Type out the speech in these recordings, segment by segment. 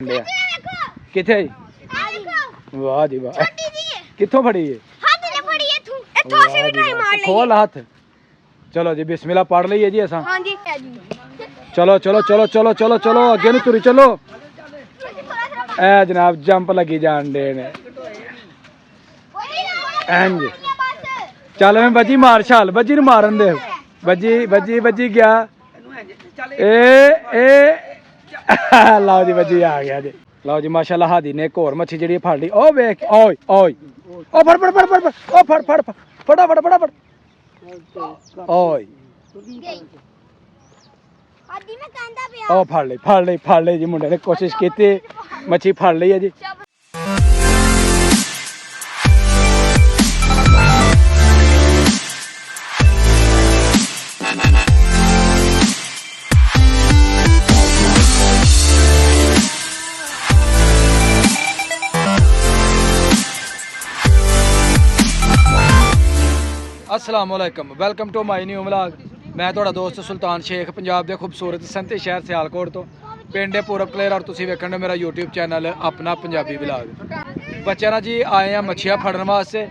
किथे वाह जी वाह कित्थों फड़ी है खोल हाथ चलो जी बिस्मिल्लाह पढ़ लीए जी असा चलो चलो चलो चलो चलो चलो अगे नहीं तुरी चलो ए जनाब जंप लगी जान दे ने इंज चल मैं बजी मार छाल बजी नु मारन दे बजी बजी बजी गया ए लाओ जी बजी आ गया जी लाओ जी माशाल्लाह हादी ने एक और मच्छी जी फड़ ली ओ वेख ओए ओए ओ फड़ फड़ फड़ फड़ ओ फड़ फड़ फड़ा फड़ फड़ा फड़ ओए ओ फड़ ले जी मुंडे ने कोशिश की मच्छी फड़ ली है जी अस्सलामुअलैकुम welcome to my new vlog मैं थोड़ा दोस्त सुल्तान शेख पंजाब के खूबसूरत संते शहर सियालकोट तो पिंड पूरब कलेर और तुसीं वेखण मेरा यूट्यूब चैनल अपना पंजाबी व्लॉग बच्चे ना जी आए हैं मच्छियां फड़न वास्ते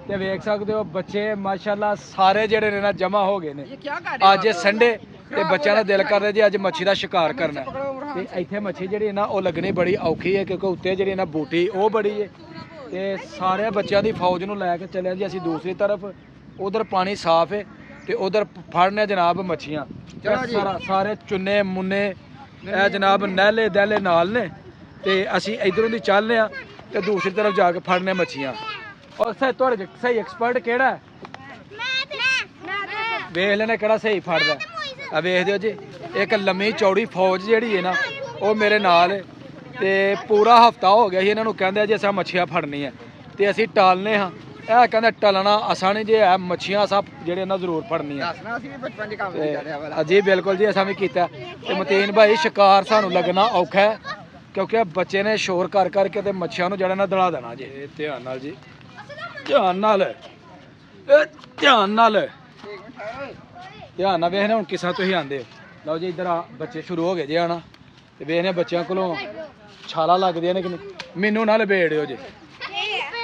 ते वेख सकते हो बच्चे माशाल्लाह सारे जेडे ने ना जमा हो गए ने अज संडे ते बच्चों का दिल कर रहा जी अज मच्छी का शिकार करना ते इत्थे मच्छी जी ना वो लगनी बड़ी औखी है क्योंकि उत्ते जी ना बूटी वो बड़ी है ते सारे बच्चों की फौज नूं लैके चले जी असीं दूसरी तरफ उधर पानी साफ है तो उधर फड़ने जनाब मच्छियां सारे चुने मुन्ने जनाब नहले दहले नाल ने ते असी इधरों दी चलने तो दूसरी तरफ जाके फड़ने मच्छियां और सही एक्सपर्ट केड़ा वेख लेने केड़ा सही फड़दा वेख दियो जी एक लम्मी चौड़ी फौज जिहड़ी है ना वो मेरे नाल है ते पूरा हफ्ता हो गया ही इन्होंने कहंदे जी असां मच्छियां फड़नी है ते असी टालने हाँ यह कहते टलना असा नहीं जे है मच्छियां असा जेड़े ना जरूर फड़नी है जी बिल्कुल जी असा भी किया मतीन भाई शिकार सानू लगना औखा है क्योंकि बच्चे ने शोर कर करके ते मच्छियां नू जेड़ा ना दड़ा देना जी ध्यान नाल जी ध्यान नाल वेखने हुण किसा तुसीं आंदे हो लो जी इधर बच्चे शुरू हो गए जी आना ते वेखने बच्चों कोलों छाला लगदियां ने कि नहीं मैनू ना लपेड़ियो जी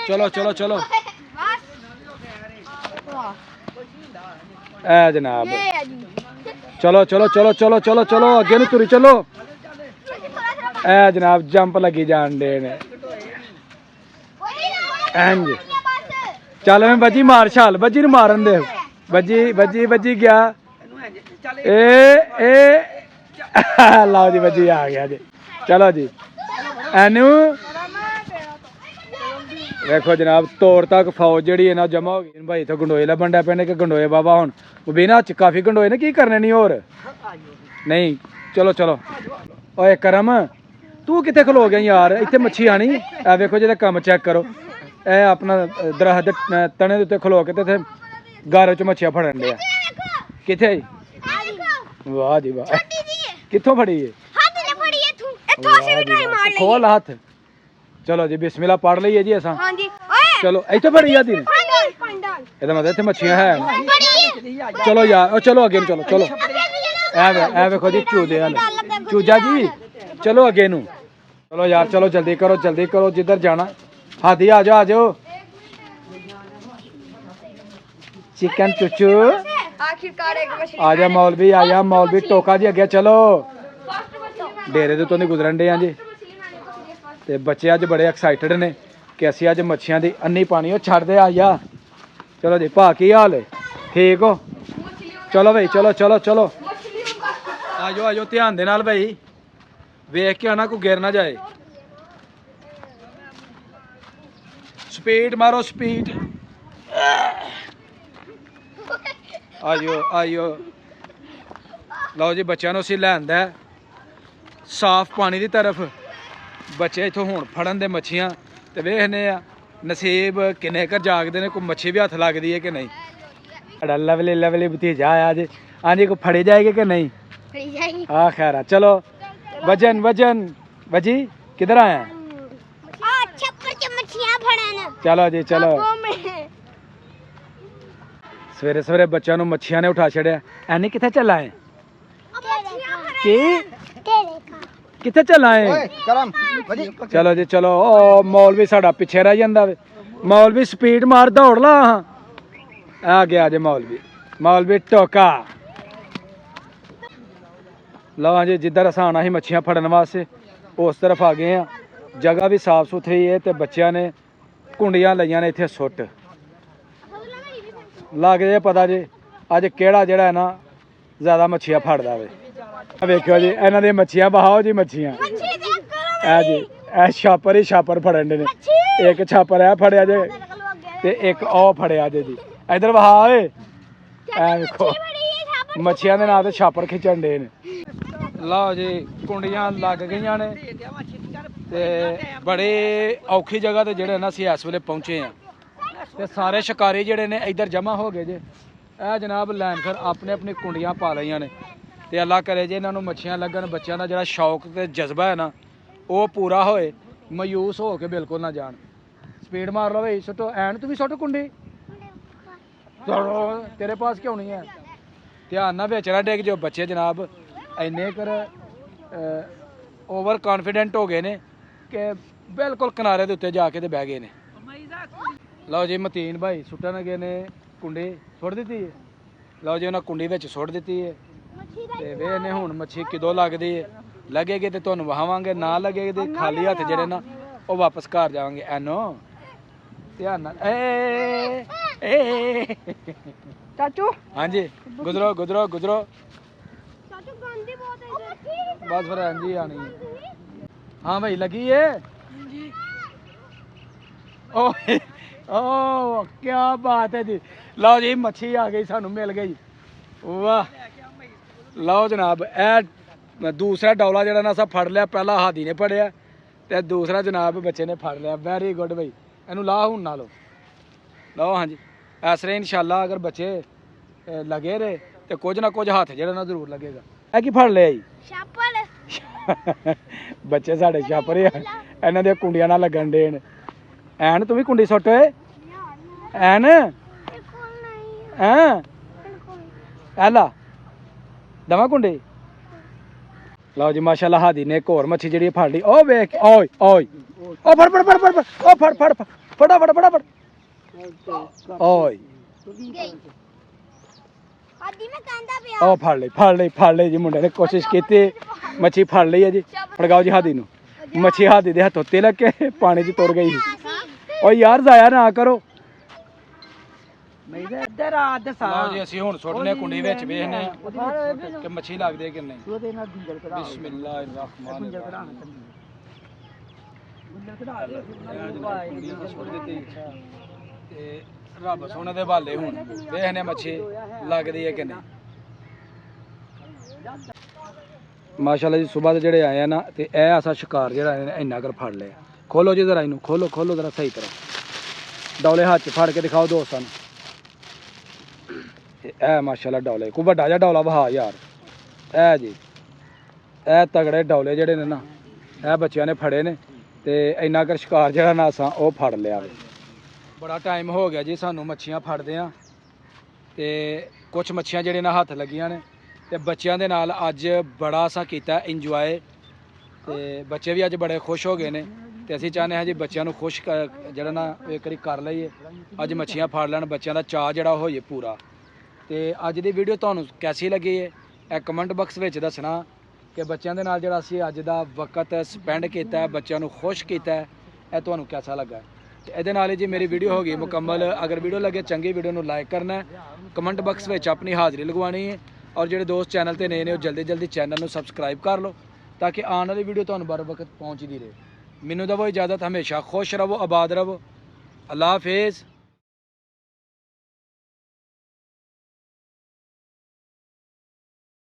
चलो चलो चलो ए जनाब चलो चलो चलो चलो चलो चलो अगे नहीं तुरी चलो ए जनाब जंप लगी जान दे ने इंज चल मैं बजी मार छाल बजी नु मारन दे बजी बजी बजी गया ए लाओ जी बजी आ गया जी चलो जी एनू देखो जनाब तोड़ तक फौज जी है ना जमा हो गई भाई तो गंडोए लभन डे पे कि गंडोए बाबा हूँ बिना काफ़ी गंडोए ने की करने नहीं और नहीं चलो चलो ओए करम तू कितने खलो गया यार इतने मच्छी आनी ए वेखो जो कम चेक करो ए अपना दरख्त तने उत्ते खलो के ते गारे च मच्छियां फड़न दे किथे वाह जी वाह कित्थों फड़ी है खोल हाथ चलो जी बिस्मिल्लाह पढ़ लीए जी असा चलो इतने फड़ी जाती ये मतलब इतने मच्छियां है चलो यार चलो अगे चलो चलो ए वेखो जी चूजे वाले चूजा जी चलो अगे नू चलो यार चलो जल्दी करो जिधर जाना हाथी आ जाओ चिकन चुचू आजा मौलवी टोका जी अगे चलो डेरे तो नहीं गुजरन डे जी ते बच्चे अज बड़े एक्साइटेड ने कि असी अज मच्छियां दी अन्नी पानी वो छड़ दे आया चलो जी भा की हाल है ठीक हो चलो भाई चलो चलो चलो आजो ध्यान दे नाल भाई वेख के आना कोई गिर ना जाए स्पीड मारो स्पीड आयो लो जी बच्चों को असी लैंदा साफ पानी की तरफ बच्चे इतों हूँ फड़न दे मच्छियां तो वेखने नसीब किन्ने कर जागते हैं कोई मच्छी भी हथ लगती है कि नहीं लवली भतीजा आया जी हाँ जी कोई फड़ी जाएगी कि नहीं हाँ खैर चलो वजन वजी किधर आया चलो जी चलो सवेरे सवेरे बच्चों को मच्छियां ने उठा छड़िया एनी कितने चला है ਕਿੱਥੇ ਚੱਲਾਂ ਏ ਚਲੋ ਜੀ ਚਲੋ। ਉਹ ਮੌਲਵੀ ਸਾਡਾ ਪਿੱਛੇ ਰਹਿ ਜਾਂਦਾ ਵੇ। ਮੌਲਵੀ ਸਪੀਡ ਮਾਰ ਦੌੜ ਲਾ। ਆ ਗਿਆ ਜੇ ਮੌਲਵੀ ਟੋਕਾ। ਲਓ ਜੀ ਜਿੱਧਰ ਅਸਾਂ ਆਉਣਾ ਸੀ ਮੱਛੀਆਂ ਫੜਨ ਵਾਸਤੇ ਉਸ ਤਰਫ ਆ ਗਏ ਆ। ਜਗ੍ਹਾ ਵੀ ਸਾਫ ਸੁਥਰੀ ਹੈ ਤੇ ਬੱਚਿਆਂ ਨੇ ਕੁੰਡੀਆਂ ਲਈਆਂ ਨੇ ਇੱਥੇ ਸੁੱਟ। ਲੱਗ ਜੇ ਪਤਾ ਜੀ ਅੱਜ ਕਿਹੜਾ ਜਿਹੜਾ ਹੈ ਨਾ ਜ਼ਿਆਦਾ ਮੱਛੀਆਂ ਫੜਦਾ ਵੇ। ਵੇਖਿਓ ਜੀ ਇਹਨਾਂ ਦੀਆਂ ਮੱਛੀਆਂ ਬਹਾਓ ਜੀ ਮੱਛੀਆਂ। ਇਹ ਜੀ ਇਹ ਛਾਪਰ ਹੀ ਛਾਪਰ ਫੜਨ ਦੇ ਨੇ। ਇੱਕ ਛਾਪਰ ਇਹ ਫੜਿਆ ਜੇ ਤੇ ਇੱਕ ਉਹ ਫੜਿਆ ਜੇ ਜੀ। ਇਧਰ ਵਹਾ ਓਏ ਐ ਵੇਖੋ ਮੱਛੀਆਂ ਦੇ ਨਾਂ ਤੇ ਛਾਪਰ ਖਿੱਚਣ ਦੇ ਨੇ। ਲਓ ਜੀ ਕੁੰਡੀਆਂ ਲੱਗ ਗਈਆਂ ਨੇ ਤੇ ਬੜੇ ਔਖੀ ਜਗ੍ਹਾ ਤੇ ਜਿਹੜੇ ਨਾ ਅਸੀਂ ਇਸ ਵੇਲੇ ਪਹੁੰਚੇ ਆ ਤੇ ਸਾਰੇ ਸ਼ਿਕਾਰੀ ਜਿਹੜੇ ਨੇ ਇੱਧਰ ਜਮ੍ਹਾਂ ਹੋ ਗਏ ਜੇ। ਇਹ ਜਨਾਬ ਲੈਣ ਫਿਰ ਆਪਣੇ ਆਪਣੀ ਕੁੰਡੀਆਂ ਪਾ ਲਈਆਂ ਨੇ ਤੇ ਅੱਲਾ ਕਰੇ ਜੇ ਇਹਨਾਂ ਨੂੰ ਮੱਛੀਆਂ ਲੱਗਣ। ਬੱਚਿਆਂ ਦਾ ਜਿਹੜਾ ਸ਼ੌਕ ਤੇ ਜਜ਼ਬਾ ਹੈ ਨਾ ਉਹ ਪੂਰਾ ਹੋਏ, ਮਾਯੂਸ ਹੋ ਕੇ ਬਿਲਕੁਲ ਨਾ ਜਾਣ। ਸਪੀਡ ਮਾਰ ਲਓ ਬਈ ਸੁੱਟੋ। ਐਨ ਤੂੰ ਵੀ ਸੁੱਟ ਕੁੰਡੀ। ਚਲੋ ਤੇਰੇ ਪਾਸ ਕਿਉਂ ਨਹੀਂ ਹੈ? ਧਿਆਨ ਨਾਲ ਵਿੱਚ ਨਾ ਡਿੱਗ ਜੋ। ਬੱਚੇ ਜਨਾਬ ਇੰਨੇ ਕਰ ਓਵਰ ਕਾਨਫੀਡੈਂਟ ਹੋ ਗਏ ਨੇ ਕਿ ਬਿਲਕੁਲ ਕਿਨਾਰੇ ਦੇ ਉੱਤੇ ਜਾ ਕੇ ਤੇ ਬਹਿ ਗਏ ਨੇ। ਲਓ ਜੀ ਮਤੀਨ ਭਾਈ ਸੁੱਟਣ ਗਏ ਨੇ ਕੁੰਡੀ। ਸੁੱਟ ਦਿੱਤੀ ਹੈ। ਲਓ ਜੀ ਉਹਨਾਂ ਕੁੰਡੀ ਵਿੱਚ ਸੁੱਟ ਦਿੱਤੀ ਹੈ ਤੇ ਵੇ ਨੇ ਹੁਣ ਮੱਛੀ ਕਿਦੋਂ ਲੱਗਦੀ ਹੈ। ਲੱਗੇਗੀ ਤੇ ਤੁਹਾਨੂੰ ਵਹਾਵਾਂਗੇ, ਨਾ ਲੱਗੇਗੀ ਤੇ ਖਾਲੀ ਹੱਥ ਜਿਹੜੇ ਨਾ ਉਹ ਵਾਪਸ ਘਰ ਜਾਵਾਂਗੇ। ਐਨੋ ਧਿਆਨ ਨਾਲ ਏ ਚਾਚੂ। ਹਾਂਜੀ ਗੁਜ਼ਰੋ ਗੁਜ਼ਰੋ ਗੁਜ਼ਰੋ। ਬਸ ਫਿਰ ਇੰਝ ਹੀ ਆਣੀ ਹੈ। ਹਾਂ ਭਾਈ ਲੱਗੀ ਏ। ਓ ਕੀ ਬਾਤ ਹੈ ਜੀ। ਲਓ ਜੀ ਮੱਛੀ ਆ ਗਈ, ਸਾਨੂੰ ਮਿਲ ਗਈ। ਵਾਹ ਲਓ ਜਨਾਬ ਇਹ ਦੂਸਰਾ ਡੌਲਾ ਜਿਹੜਾ ਨਾ ਅਸਾਂ ਫੜ ਲਿਆ। ਪਹਿਲਾ ਹਾਦੀ ਨੇ ਫੜਿਆ ਤੇ ਦੂਸਰਾ ਜਨਾਬ ਬੱਚੇ ਨੇ ਫੜ ਲਿਆ। ਵੈਰੀ ਗੁੱਡ ਬਈ। ਇਹਨੂੰ ਲਾ ਹੁਣ ਨਾ ਲਓ। ਲਓ ਹਾਂਜੀ ਇਸ ਤਰ੍ਹਾਂ ਇਨਸ਼ਾਅੱਲਾ ਅਗਰ ਬੱਚੇ ਲੱਗੇ ਰਹੇ ਤੇ ਕੁਝ ਨਾ ਕੁਝ ਹੱਥ ਜਿਹੜਾ ਨਾ ਜ਼ਰੂਰ ਲੱਗੇਗਾ। ਇਹ ਕੀ ਫੜ ਲਿਆ ਜੀ? ਬੱਚੇ ਸਾਡੇ ਛਾਪਰ ਆ। ਇਹਨਾਂ ਦੀਆਂ ਕੁੰਡੀਆਂ ਨਾਲ ਲੱਗਣ ਦੇ ਨੇ। ਐਨ ਤੂੰ ਵੀ ਕੁੰਡੀ ਸੁੱਟ ਓਏ। ਐਨ ਹੈਂ ਐਲਾ ਦਵਾ ਕੁੰਡੀ। ਲਓ ਜੀ ਮਾਸ਼ਾਅੱਲਾ ਹਾਦੀ ਨੇ ਇੱਕ ਹੋਰ ਮੱਛੀ ਜਿਹੜੀ ਫੜ ਲਈ। ਉਹ ਵੇਖ ਓਏ ਓਏ ਉਹ ਫੜ ਫੜ ਫੜ ਫੜ ਉਹ ਫੜ ਫੜ ਫਟਾਫਟ ਫਟਾਫਟ ਓਏ ਉਹ ਫੜ ਲਈ ਜੀ। ਮੁੰਡੇ ਨੇ ਕੋਸ਼ਿਸ਼ ਕੀਤੀ ਮੱਛੀ ਫੜ ਲਈ ਹੈ ਜੀ। ਫੜਗਾਓ ਜੀ ਹਾਦੀ ਨੂੰ। ਮੱਛੀ ਹਾਦੀ ਦੇ ਹੱਥੋਂ ਤੇ ਲੱਗ ਕੇ ਪਾਣੀ 'ਚ ਤੁਰ ਗਈ। ਓ ਯਾਰ ਜ਼ਾਇਆ ਨਾ ਕਰੋ। ਲਓ ਜੀ ਅਸੀਂ ਹੁਣ ਸੁੱਟਨੇ ਕੁੰਡੀ ਵਿੱਚ ਵੇਖਨੇ ਆ ਕਿ ਮੱਛੀ ਲੱਗਦੀ ਹੈ ਕਿ ਨਹੀਂ। ਤੇ ਰੱਬ ਸੋਹਣੇ ਦੇ ਹਵਾਲੇ ਹੁਣ ਵੇਖਨੇ ਮੱਛੀ ਲੱਗਦੀ ਹੈ ਕਿ ਨਹੀਂ। ਮਾਸ਼ਾਅੱਲਾ ਜੀ ਸੁਬਾਹ ਦੇ ਜਿਹੜੇ ਆਏ ਆ ਨਾ ਤੇ ਇਹ ਅਸਾਂ ਸ਼ਿਕਾਰ ਜਿਹੜਾ ਇੰਨਾ ਕਰ ਫੜ ਲਿਆ। ਖੋਲੋ ਜੀ ਜ਼ਰਾ ਇਹਨੂੰ ਖੋਲੋ ਜ਼ਰਾ ਸਹੀ ਤਰ੍ਹਾਂ। ਡੌਲੇ ਹੱਥ 'ਚ ਫੜ ਕੇ ਦਿਖਾਓ ਦੋਸਤਾਂ ਨੂੰ। ਇਹ ਮਾਸ਼ਾਅੱਲਾ ਡੌਲੇ ਕੋਈ ਵੱਡਾ ਜਿਹਾ ਡੌਲਾ ਵਹਾ ਯਾਰ। ਇਹ ਜੀ ਇਹ ਤਗੜੇ ਡੌਲੇ ਜਿਹੜੇ ਨੇ ਨਾ ਇਹ ਬੱਚਿਆਂ ਨੇ ਫੜੇ ਨੇ ਤੇ ਇੰਨਾ ਕਰ ਸ਼ਿਕਾਰ ਜਿਹੜਾ ਨਾ ਅਸਾਂ ਉਹ ਫੜ ਲਿਆ। ਬੜਾ ਟਾਈਮ ਹੋ ਗਿਆ ਜੀ ਸਾਨੂੰ ਮੱਛੀਆਂ ਫੜਦੇ ਆ ਤੇ ਕੁਝ ਮੱਛੀਆਂ ਜਿਹੜੇ ਨਾ ਹੱਥ ਲੱਗੀਆਂ ਨੇ ਤੇ ਬੱਚਿਆਂ ਦੇ ਨਾਲ ਅੱਜ ਬੜਾ ਅਸਾਂ ਕੀਤਾ ਇੰਜੋਏ ਤੇ ਬੱਚੇ ਵੀ ਅੱਜ ਬੜੇ ਖੁਸ਼ ਹੋ ਗਏ ਨੇ ਤੇ ਅਸੀਂ ਚਾਹੁੰਦੇ ਹਾਂ ਜੀ ਬੱਚਿਆਂ ਨੂੰ ਖੁਸ਼ ਜਿਹੜਾ ਨਾ ਇੱਕ ਵਾਰੀ ਕਰ ਲਈਏ। ਅੱਜ ਮੱਛੀਆਂ ਫੜ ਲੈਣ, ਬੱਚਿਆਂ ਦਾ ਚਾਅ ਜਿਹੜਾ ਹੋਈਏ ਪੂਰਾ। ਤੇ ਅੱਜ ਦੀ ਵੀਡੀਓ ਤੁਹਾਨੂੰ ਕੈਸੀ ਲੱਗੀ ਹੈ ਇਹ ਕਮੈਂਟ ਬਾਕਸ ਵਿੱਚ ਦੱਸਣਾ ਕਿ ਬੱਚਿਆਂ ਦੇ ਨਾਲ ਜਿਹੜਾ ਅਸੀਂ ਅੱਜ ਦਾ ਵਕਤ ਸਪੈਂਡ ਕੀਤਾ, ਬੱਚਿਆਂ ਨੂੰ ਖੁਸ਼ ਕੀਤਾ, ਇਹ ਤੁਹਾਨੂੰ ਕੈਸਾ ਲੱਗਾ। ਤੇ ਇਹਦੇ ਨਾਲ ਹੀ ਜੀ ਮੇਰੀ ਵੀਡੀਓ ਹੋ ਗਈ ਮੁਕੰਮਲ। ਅਗਰ ਵੀਡੀਓ ਲੱਗੇ ਚੰਗੀ ਵੀਡੀਓ ਨੂੰ ਲਾਈਕ ਕਰਨਾ, ਕਮੈਂਟ ਬਾਕਸ ਵਿੱਚ ਆਪਣੀ ਹਾਜ਼ਰੀ ਲਗਵਾਉਣੀ ਹੈ ਔਰ ਜਿਹੜੇ ਦੋਸਤ ਚੈਨਲ ਤੇ ਨਏ ਨੇ ਉਹ ਜਲਦੀ ਚੈਨਲ ਨੂੰ ਸਬਸਕ੍ਰਾਈਬ ਕਰ ਲਓ ਤਾਂ ਕਿ ਆਉਣ ਵਾਲੀ ਵੀਡੀਓ ਤੁਹਾਨੂੰ बर वक्त पहुँचती रहे। ਮੈਨੂੰ ਦਵੋ ਇਜਾਜ਼ਤ। ਹਮੇਸ਼ਾ ਖੁਸ਼ ਰਹੋ, ਆਬਾਦ ਰਹੋ। ਅੱਲਾ ਹਾਫਿਜ਼।